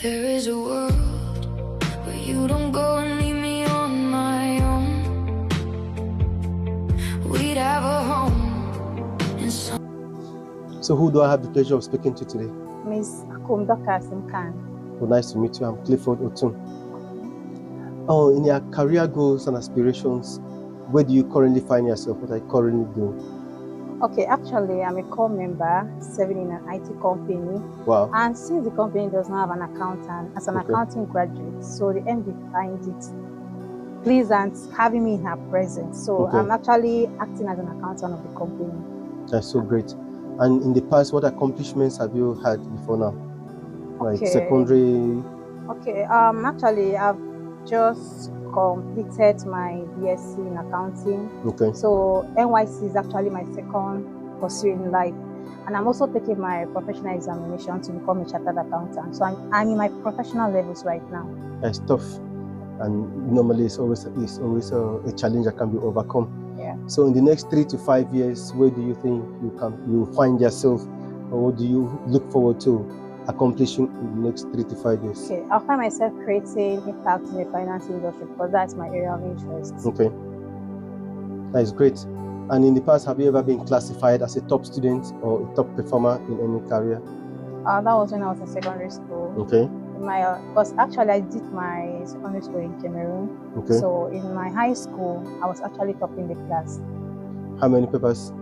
There is a world where you don't go and leave me on my own. We'd have a home in some. So who do I have the pleasure of speaking to today? Miss Akum, Dr. Simkan. Oh, nice to meet you. I'm Clifford Otun. Oh, in your career goals and aspirations, where do you currently find yourself? What are you currently doing? Okay, actually, I'm a core member serving in an IT company. Wow. And since the company does not have an accountant, as an accounting graduate, so the MD finds it pleasant having me in her presence. So I'm actually acting as an accountant of the company. That's so great. And in the past, what accomplishments have you had before now? Like secondary? Okay, actually, I've just completed my BSc in accounting. Okay. So NYC is actually my second pursuit in life. And I'm also taking my professional examination to become a chartered accountant. So I'm in my professional levels right now. That's tough. And normally it's always a challenge that can be overcome. Yeah. So in the next 3 to 5 years, where do you think you find yourself, or what do you look forward to accomplishing in the next 3 to 5 years? Okay, I'll find myself creating impact in the finance industry because that's my area of interest. Okay, that is great. And in the past, have you ever been classified as a top student or a top performer in any career? That was when I was in secondary school. Okay. Because actually I did my secondary school in Cameroon. Okay. So in my high school, I was actually topping the class. How many papers?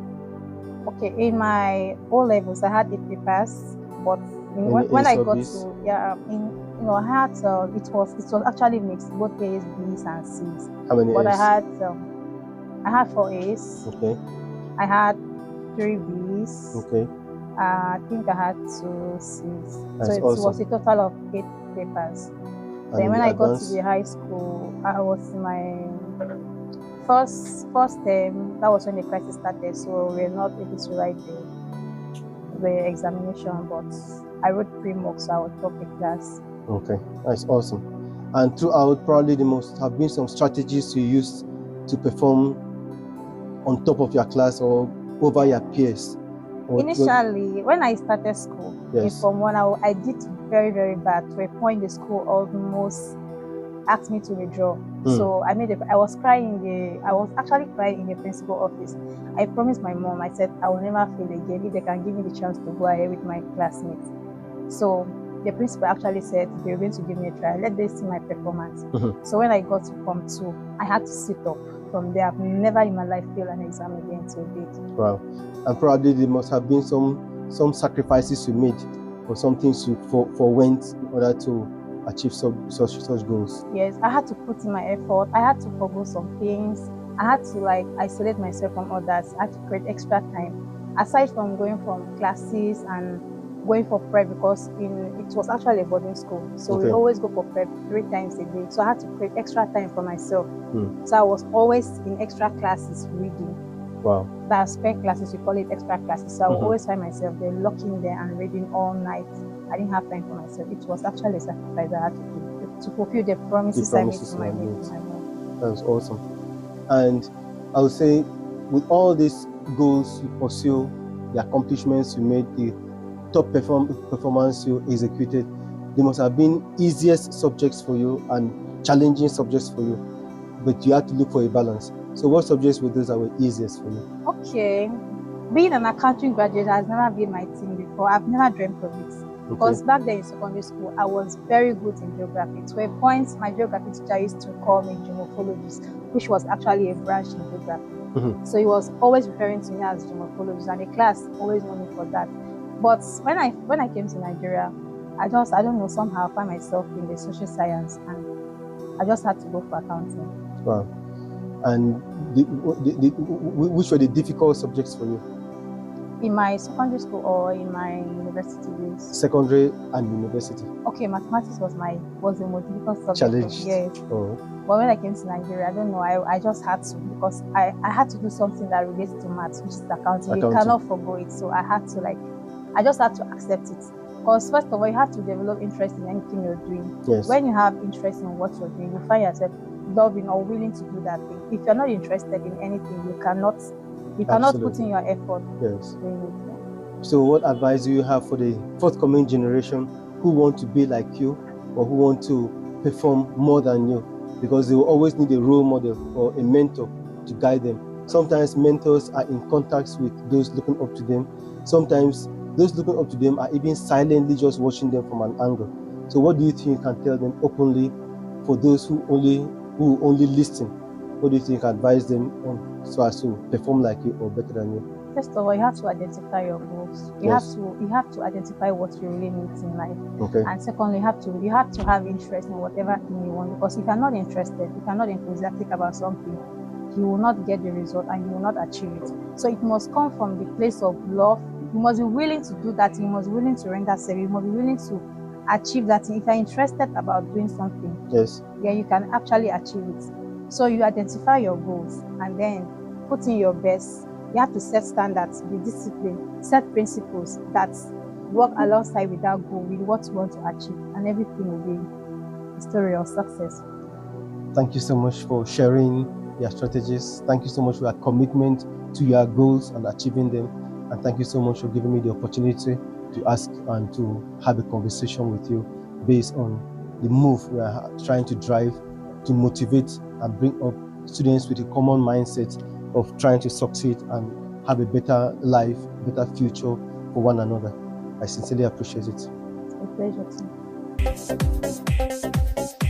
Okay, in my O levels, I had 8 papers, but when I got to I had it was actually mixed, both A's, B's, and C's. How many But A's? I had 4 A's. Okay. I had 3 B's. Okay. I think I had 2 C's. That's so it awesome. was a total of 8 papers. And then when I got to advanced? the high school, I was in my first term. That was when the crisis started, so we were not able to write the examination, but I wrote pre-mock, so I would top the class. Okay, that's awesome. And throughout, probably there must have been some strategies you used to perform on top of your class or over your peers. Initially, when I started school, in Form 1, I did very, very bad, to a point the school almost asked me to withdraw. So I was actually crying in the principal office. I promised my mom, I said I will never fail again if they can give me the chance to go ahead with my classmates. So the principal actually said they were going to give me a trial, let them see my performance. So when I got to Form 2, I had to sit up. From there, I've never in my life failed an exam again till date. Wow. And probably there must have been some sacrifices you made, or some things you forwent in order to achieve such goals. Yes, I had to put in my effort. I had to forgo some things. I had to isolate myself from others. I had to create extra time. Aside from going from classes and going for prep, because it was actually a boarding school. So we always go for prep 3 times a day. So I had to create extra time for myself. So I was always in extra classes reading. Wow. That spare classes, we call it extra classes. So I would always find myself there, locking there and reading all night. I didn't have time for myself. It was actually a sacrifice I had to do to fulfill the promises I made to my mom. That was awesome. And I would say, with all these goals you pursue, the accomplishments you made, the top performance you executed, there must have been easiest subjects for you and challenging subjects for you, but you had to look for a balance. So what subjects were those that were easiest for you? Okay, being an accounting graduate has never been my thing before. I've never dreamt of it. Because back then in secondary school, I was very good in geography. To a point, my geography teacher used to call me gemologist, which was actually a branch in geography. So he was always referring to me as gemologist, and the class always knew me for that. But when I came to Nigeria, I don't know, somehow I found myself in the social science, and I just had to go for accounting. Wow. And which were the difficult subjects for you? In my secondary school or in my university days? Secondary and university. Okay, mathematics was the most difficult subject. Challenge. Yes. But when I came to Nigeria, I don't know, I just had to, because I had to do something that relates to maths, which is accounting. You cannot forgo it. So I had to I just had to accept it. Because first of all, you have to develop interest in anything you're doing. Yes. When you have interest in what you're doing, you find yourself loving or willing to do that thing. If you're not interested in anything, you cannot put in your effort. Yes. Doing it. So what advice do you have for the forthcoming generation who want to be like you or who want to perform more than you, because they will always need a role model or a mentor to guide them. Sometimes mentors are in contact with those looking up to them. Sometimes those looking up to them are even silently just watching them from an angle. So what do you think you can tell them openly for those who only listen? What do you think advise them on so as to perform like you or better than you? First of all, you have to identify your goals. You have to identify what you really need in life. Okay. And secondly, you have to have interest in whatever thing you want, because if you're not interested, if you're not enthusiastic about something, you will not get the result and you will not achieve it. So it must come from the place of love. You must be willing to do that. You must be willing to render service. You must be willing to achieve that. If you're interested about doing something, yes, yeah, you can actually achieve it. So you identify your goals and then put in your best. You have to set standards, be disciplined, set principles that work alongside with that goal, with what you want to achieve, and everything will be a story of success. Thank you so much for sharing your strategies. Thank you so much for your commitment to your goals and achieving them. And thank you so much for giving me the opportunity to ask and to have a conversation with you based on the move we are trying to drive to motivate and bring up students with a common mindset of trying to succeed and have a better life, better future for one another. I sincerely appreciate it. It's a pleasure too.